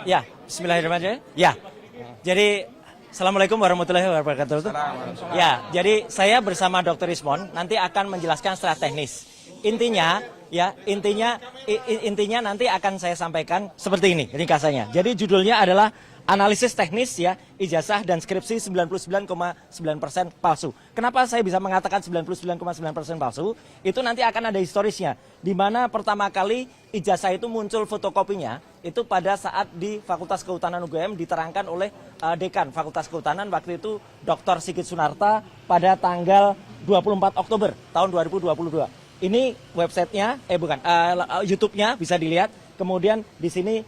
Ya, bismillahirrahmanirrahim. Ya, jadi Assalamualaikum warahmatullahi wabarakatuh. Ya, jadi saya bersama Dr. Ismon nanti akan menjelaskan secara teknis. Intinya nanti akan saya sampaikan seperti ini ringkasannya. Jadi judulnya adalah analisis teknis ya ijazah dan skripsi 99,9% palsu. Kenapa saya bisa mengatakan 99,9% palsu? Itu nanti akan ada historisnya. Di mana pertama kali ijazah itu muncul fotokopinya itu pada saat di Fakultas Kehutanan UGM diterangkan oleh Dekan Fakultas Kehutanan waktu itu Dr. Sigit Sunarta pada tanggal 24 Oktober tahun 2022. Ini websitenya, YouTube-nya bisa dilihat. Kemudian di sini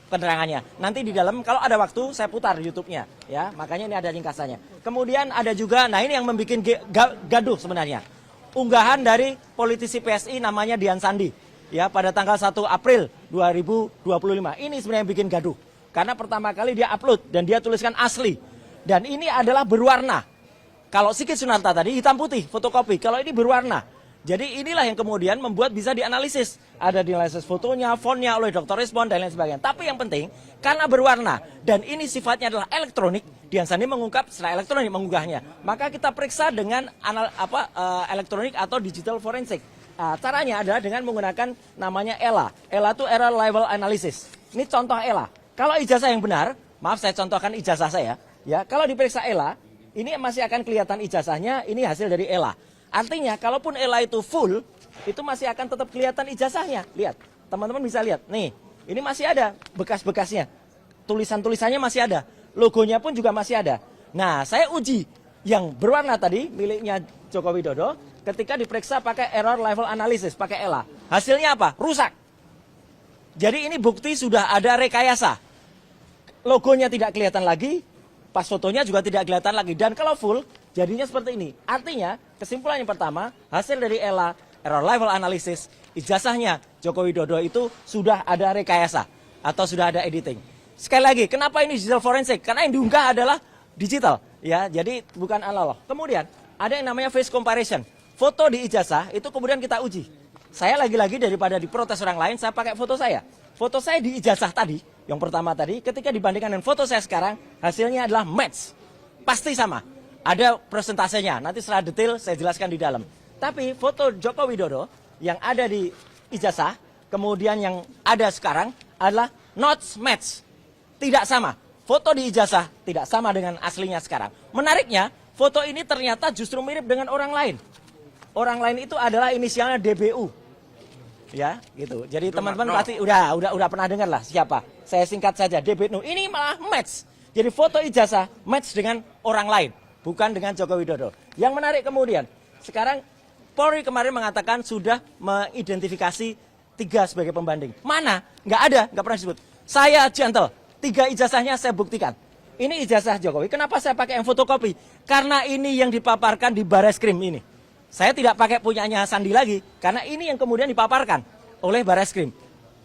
penerangannya. Nanti di dalam kalau ada waktu saya putar YouTube-nya ya. Makanya ini ada ringkasannya. Kemudian ada juga ini yang membuat gaduh sebenarnya. Unggahan dari politisi PSI namanya Dian Sandi ya pada tanggal 1 April 2025. Ini sebenarnya yang bikin gaduh. Karena pertama kali dia upload dan dia tuliskan asli. Dan ini adalah berwarna. Kalau Sigit Sunarta tadi hitam putih fotokopi. Kalau ini berwarna. Jadi inilah yang kemudian membuat bisa dianalisis. Ada dianalisis fotonya, fontnya oleh Dr. Ismon dan lain sebagainya. Tapi yang penting karena berwarna dan ini sifatnya adalah elektronik, Dian Sandi mengungkap secara elektronik mengunggahnya. Maka kita periksa dengan elektronik atau digital forensik. Caranya adalah dengan menggunakan namanya ELA. ELA itu Error Level Analysis. Ini contoh ELA. Kalau ijazah yang benar, maaf saya contohkan ijazah saya. Ya, kalau diperiksa ELA, ini masih akan kelihatan ijazahnya. Ini hasil dari ELA. Artinya, kalaupun ELA itu full, itu masih akan tetap kelihatan ijazahnya. Lihat, teman-teman bisa lihat. Nih, ini masih ada bekas-bekasnya. Tulisan-tulisannya masih ada. Logonya pun juga masih ada. Nah, saya uji yang berwarna tadi, miliknya Joko Widodo, ketika diperiksa pakai Error Level Analysis, pakai ELA. Hasilnya apa? Rusak. Jadi ini bukti sudah ada rekayasa. Logonya tidak kelihatan lagi, pas fotonya juga tidak kelihatan lagi. Dan kalau full, jadinya seperti ini. Artinya, kesimpulan yang pertama, hasil dari ELA, Error Level Analysis, ijazahnya Joko Widodo itu sudah ada rekayasa atau sudah ada editing. Sekali lagi, kenapa ini digital forensik? Karena yang diunggah adalah digital, ya. Jadi bukan analog. Kemudian ada yang namanya face comparison. Foto di ijazah itu kemudian kita uji. Saya lagi-lagi daripada diprotes orang lain, saya pakai foto saya. Foto saya di ijazah tadi, yang pertama tadi, ketika dibandingkan dengan foto saya sekarang, hasilnya adalah match. Pasti sama. Ada presentasenya, nanti secara detail saya jelaskan di dalam. Tapi foto Joko Widodo yang ada di ijazah, kemudian yang ada sekarang adalah not match. Tidak sama. Foto di ijazah tidak sama dengan aslinya sekarang. Menariknya, foto ini ternyata justru mirip dengan orang lain. Orang lain itu adalah inisialnya DBU. Ya, gitu. Jadi teman-teman pasti udah pernah dengar lah siapa. Saya singkat saja, DBU. Ini malah match. Jadi foto ijazah match dengan orang lain. Bukan dengan Joko Widodo. Yang menarik kemudian, sekarang Polri kemarin mengatakan sudah mengidentifikasi 3 sebagai pembanding. Mana? Nggak ada, nggak pernah disebut. Saya gentle, 3 ijazahnya saya buktikan. Ini ijazah Jokowi. Kenapa saya pakai yang fotokopi? Karena ini yang dipaparkan di Bareskrim ini. Saya tidak pakai punyanya Sandi lagi, karena ini yang kemudian dipaparkan oleh Bareskrim.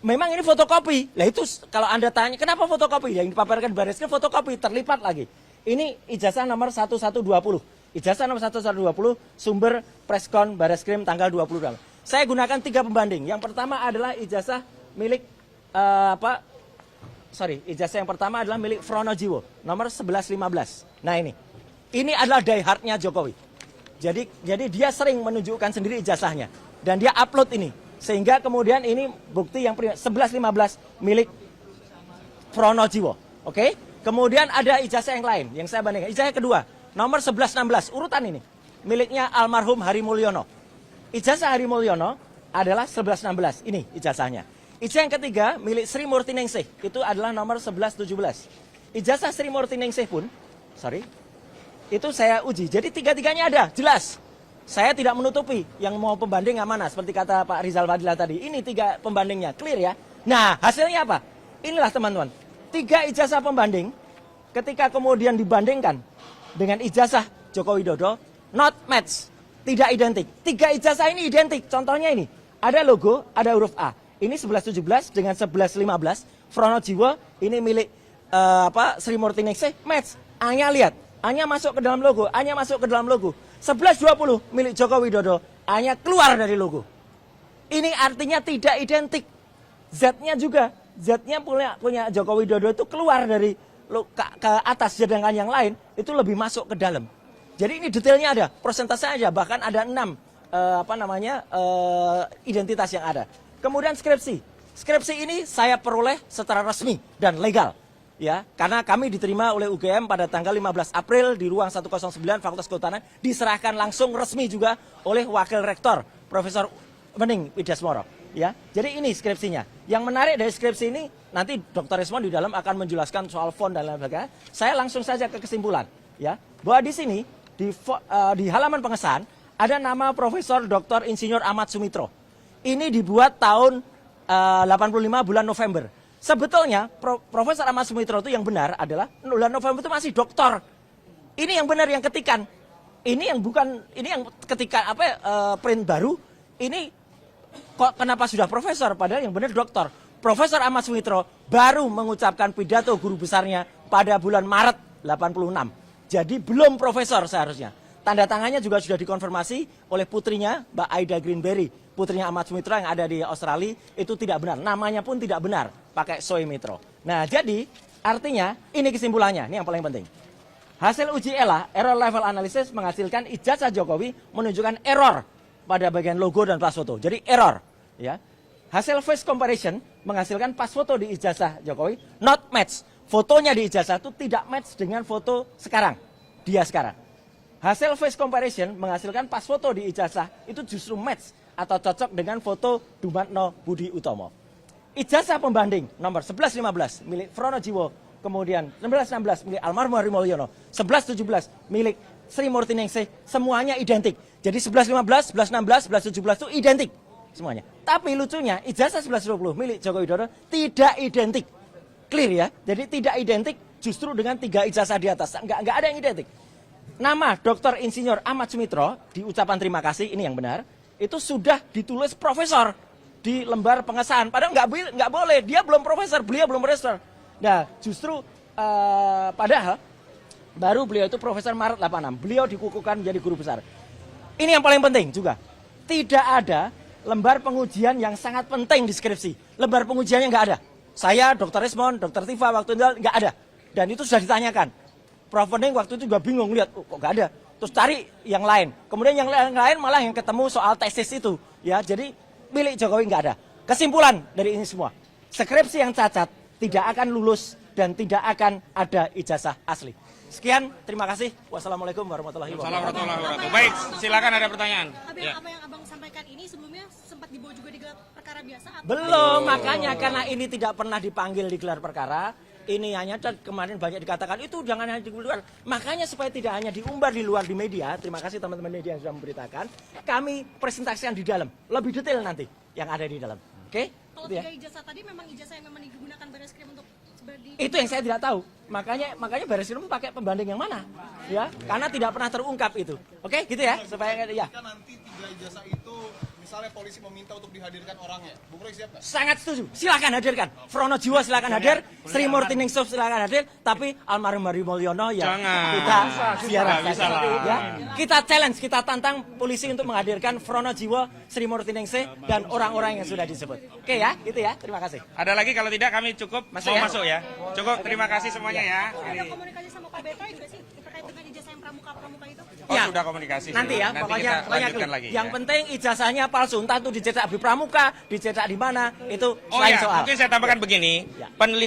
Memang ini fotokopi. Lah itu kalau Anda tanya, kenapa fotokopi? Yang dipaparkan di Bareskrim fotokopi, terlipat lagi. Ini ijazah nomor 1120. Ijazah nomor 1120, sumber preskon Bareskrim tanggal 28. Saya gunakan 3 pembanding. Yang pertama adalah ijazah milik ijazah yang pertama adalah milik Fronojiwo, nomor 1115. Nah ini adalah diehardnya Jokowi. Jadi dia sering menunjukkan sendiri ijazahnya dan dia upload ini. Sehingga kemudian ini bukti yang 1115 milik Fronojiwo. Oke? Kemudian ada ijazah yang lain yang saya bandingkan. Ijazah kedua, nomor 1116, urutan ini. Miliknya almarhum Hari Mulyono. Ijazah Hari Mulyono adalah 1116. Ini ijazahnya. Ijazah yang ketiga milik Sri Murti Ningsih. Itu adalah nomor 1117. Ijazah Sri Murti Ningsih pun, itu saya uji. Jadi 3-3-nya ada, jelas. Saya tidak menutupi yang mau pembanding yang mana. Seperti kata Pak Rizal Fadila tadi. Ini 3 pembandingnya, clear ya. Nah, hasilnya apa? Inilah teman-teman. 3 ijazah pembanding, ketika kemudian dibandingkan dengan ijazah Joko Widodo, not match, tidak identik. 3 ijazah ini identik, contohnya ini. Ada logo, ada huruf A. Ini 1117 dengan 1115, Fronojiwo, ini milik Sri Murti Ningsih, match. A-nya lihat, A-nya masuk ke dalam logo, A-nya masuk ke dalam logo. 1120 milik Joko Widodo, A-nya keluar dari logo. Ini artinya tidak identik. Z-nya juga Z-nya punya Joko Widodo itu keluar dari ke atas, sedangkan yang lain itu lebih masuk ke dalam. Jadi ini detailnya ada, persentasenya aja, bahkan ada 6 identitas yang ada. Kemudian skripsi. Skripsi ini saya peroleh secara resmi dan legal. Ya, karena kami diterima oleh UGM pada tanggal 15 April di ruang 109 Fakultas Kehutanan, diserahkan langsung resmi juga oleh Wakil Rektor Profesor Wening Widyasmoro. Ya, jadi ini skripsinya. Yang menarik dari skripsi ini, nanti Dr. Rismond di dalam akan menjelaskan soal font dan lain sebagainya. Saya langsung saja ke kesimpulan, ya, bahwa di sini di halaman pengesahan ada nama Profesor Dr. Insinyur Ahmad Sumitro. Ini dibuat tahun 85 bulan November. Sebetulnya Profesor Ahmad Sumitro itu yang benar adalah bulan November itu masih doktor. Ini yang benar yang ketikan. Ini yang bukan, ini yang ketikan print baru. Ini kok kenapa sudah profesor padahal yang benar doktor. Profesor Ahmad Sumitro baru mengucapkan pidato guru besarnya pada bulan Maret 86. Jadi belum profesor seharusnya. Tanda tangannya juga sudah dikonfirmasi oleh putrinya, Mbak Aida Greenberry, putrinya Ahmad Sumitro yang ada di Australia, itu tidak benar. Namanya pun tidak benar, pakai Soe Mitro. Nah, jadi artinya ini kesimpulannya, ini yang paling penting. Hasil uji ELA, error level analysis, menghasilkan ijazah Jokowi menunjukkan error pada bagian logo dan pas foto. Jadi error, ya. Hasil face comparison menghasilkan pas foto di ijazah Jokowi not match. Fotonya di ijazah itu tidak match dengan foto sekarang. Dia sekarang. Hasil face comparison menghasilkan pas foto di ijazah itu justru match atau cocok dengan foto Dumatno Budi Utomo. Ijazah pembanding nomor 1115 milik Frono Jiwo, kemudian 1916 milik Almarhum Hadi Mulyono, 1117 milik Sri Murti Ningsih, semuanya identik. Jadi 1115, 1116, 1117 itu identik semuanya. Tapi lucunya ijazah 1120 milik Joko Widodo tidak identik. Clear ya? Jadi tidak identik justru dengan 3 ijazah di atas. Enggak ada yang identik. Nama Dr. Insinyur Ahmad Sumitro di ucapan terima kasih, ini yang benar, itu sudah ditulis profesor di lembar pengesahan. Padahal nggak boleh, dia belum profesor, beliau belum profesor. Nah, justru padahal baru beliau itu profesor Maret 86. Beliau dikukuhkan menjadi guru besar. Ini yang paling penting juga. Tidak ada lembar pengujian yang sangat penting di skripsi. Lembar pengujiannya nggak ada. Saya, Dr. Rismond, Dr. Tifa waktu itu nggak ada. Dan itu sudah ditanyakan. Prof. Wening waktu itu juga bingung lihat, kok nggak ada. Terus cari yang lain. Kemudian yang lain malah yang ketemu soal tesis itu. Ya, jadi milik Jokowi nggak ada. Kesimpulan dari ini semua, skripsi yang cacat tidak akan lulus dan tidak akan ada ijazah asli. Sekian, terima kasih. Wassalamualaikum warahmatullahi wabarakatuh. Baik, silakan ada pertanyaan. Apa yang abang sampaikan ini sebelumnya sempat dibawa juga di gelar perkara biasa? Belum, makanya karena ini tidak pernah dipanggil di gelar perkara. Ini hanya kemarin banyak dikatakan itu jangan hanya di luar. Makanya supaya tidak hanya diumbar di luar di media. Terima kasih teman-teman media yang sudah memberitakan. Kami presentasikan di dalam, lebih detail nanti yang ada di dalam. Oke? Kalau Gitu ya. 3 ijazah tadi memang ijazah yang memang digunakan Barreskrim untuk Itu yang saya tidak tahu. Makanya Barreskrim pakai pembanding yang mana? Ya, karena tidak pernah terungkap itu. Oke, gitu ya. Supaya ya. Jika nanti 3 ijazah itu misalnya polisi meminta untuk dihadirkan orangnya, Bung Roy siap nggak? Sangat setuju. Silakan hadirkan. Frono Jiwo silakan hadir, Sri Murti Ningsih silakan hadir, tapi Almarhum Hadi Mulyono ya kita ziarah ya. Kita challenge, kita tantang polisi untuk menghadirkan Frono Jiwo, Sri Murti Ningsih dan orang-orang yang sudah disebut. Oke ya, gitu ya. Terima kasih. Ada lagi, kalau tidak kami cukup Masuk mau ya? masuk ya. Cukup, terima kasih semuanya ya. ada komunikasi sama Pak Beto juga sih terkait dengan ijazah yang pramuka itu? Oh, sudah komunikasi. Nanti ya, Nanti pokoknya kita lanjutkan lagi. yang ya. penting ijazahnya palsu, entah itu dicetak di Pramuka, dicetak di mana, itu Oh selain ya, soal. mungkin saya tambahkan begini. Ya.